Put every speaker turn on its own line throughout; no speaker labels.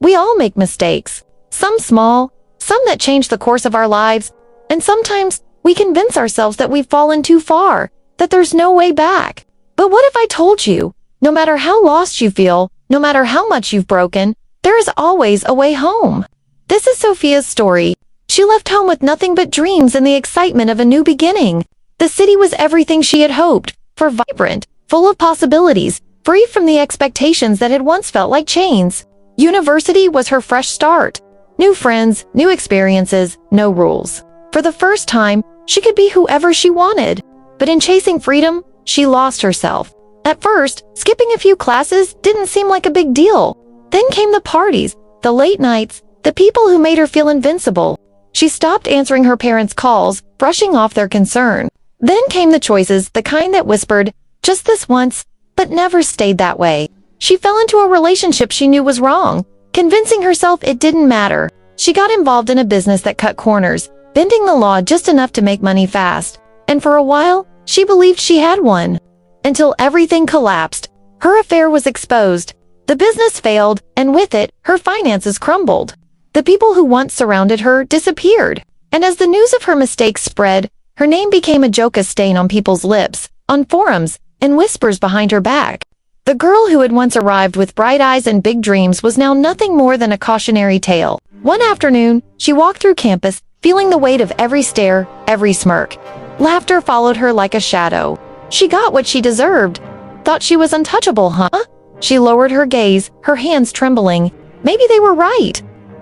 We all make mistakes. Some small, some that change the course of our lives, and sometimes we convince ourselves that we've fallen too far, that there's no way back. But what if I told you, no matter how lost you feel, no matter how much you've broken, there is always a way home. This is Sophia's story. She left home with nothing but dreams and the excitement of a new beginning. The city was everything she had hoped for, vibrant, full of possibilities, free from the expectations that had once felt like chains. University was her fresh start. New friends, new experiences, no rules. For the first time, she could be whoever she wanted. But in chasing freedom, she lost herself. At first, skipping a few classes didn't seem like a big deal. Then came the parties, the late nights, the people who made her feel invincible. She stopped answering her parents' calls, brushing off their concern. Then came the choices, the kind that whispered, just this once, but never stayed that way. She fell into a relationship she knew was wrong, convincing herself it didn't matter. She got involved in a business that cut corners, bending the law just enough to make money fast. And for a while, she believed she had won. Until everything collapsed. Her affair was exposed. The business failed, and with it, her finances crumbled. The people who once surrounded her disappeared. And as the news of her mistakes spread, her name became a joke, a stain on people's lips, on forums, and whispers behind her back. The girl who had once arrived with bright eyes and big dreams was now nothing more than a cautionary tale. One afternoon, she walked through campus, feeling the weight of every stare, every smirk. Laughter followed her like a shadow. She got what she deserved. Thought she was untouchable, huh? She lowered her gaze, her hands trembling. Maybe they were right.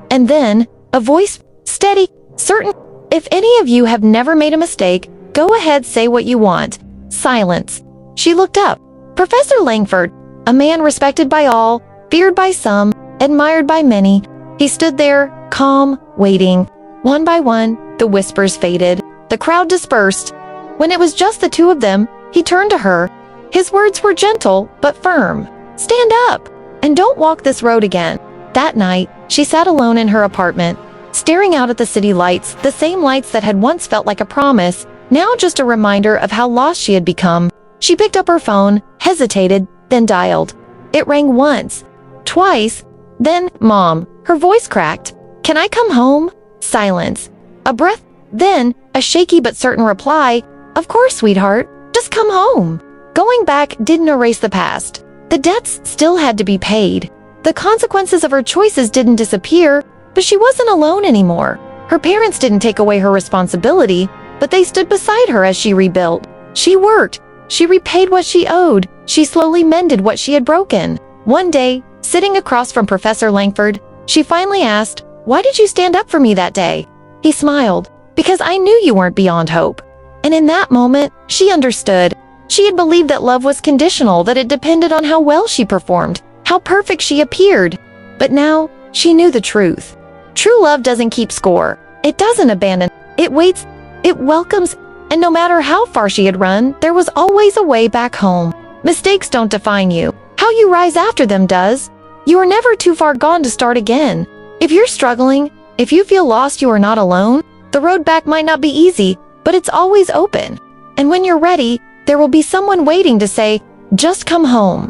And then, a voice, steady, certain. If any of you have never made a mistake, go ahead, say what you want. Silence. She looked up. Professor Langford, a man respected by all, feared by some, admired by many. He stood there, calm, waiting. One by one, the whispers faded. The crowd dispersed. When it was just the two of them, he turned to her. His words were gentle, but firm. Stand up, and don't walk this road again. That night, she sat alone in her apartment, staring out at the city lights, the same lights that had once felt like a promise, now just a reminder of how lost she had become. She picked up her phone, hesitated, then dialed. It rang once, twice, then, Mom. Her voice cracked. Can I come home? Silence. A breath, then, a shaky but certain reply. Of course, sweetheart. Just come home. Going back didn't erase the past. The debts still had to be paid. The consequences of her choices didn't disappear, but she wasn't alone anymore. Her parents didn't take away her responsibility, but they stood beside her as she rebuilt. She worked. She repaid what she owed. She slowly mended what she had broken. One day, sitting across from Professor Langford, she finally asked, "Why did you stand up for me that day?" He smiled. "Because I knew you weren't beyond hope." And in that moment, she understood. She had believed that love was conditional, that it depended on how well she performed, how perfect she appeared. But now, she knew the truth. True love doesn't keep score. It doesn't abandon. It waits. It welcomes. And no matter how far she had run, there was always a way back home. Mistakes don't define you. How you rise after them does. You are never too far gone to start again. If you're struggling, if you feel lost, you are not alone. The road back might not be easy, but it's always open. And when you're ready, there will be someone waiting to say, "Just come home."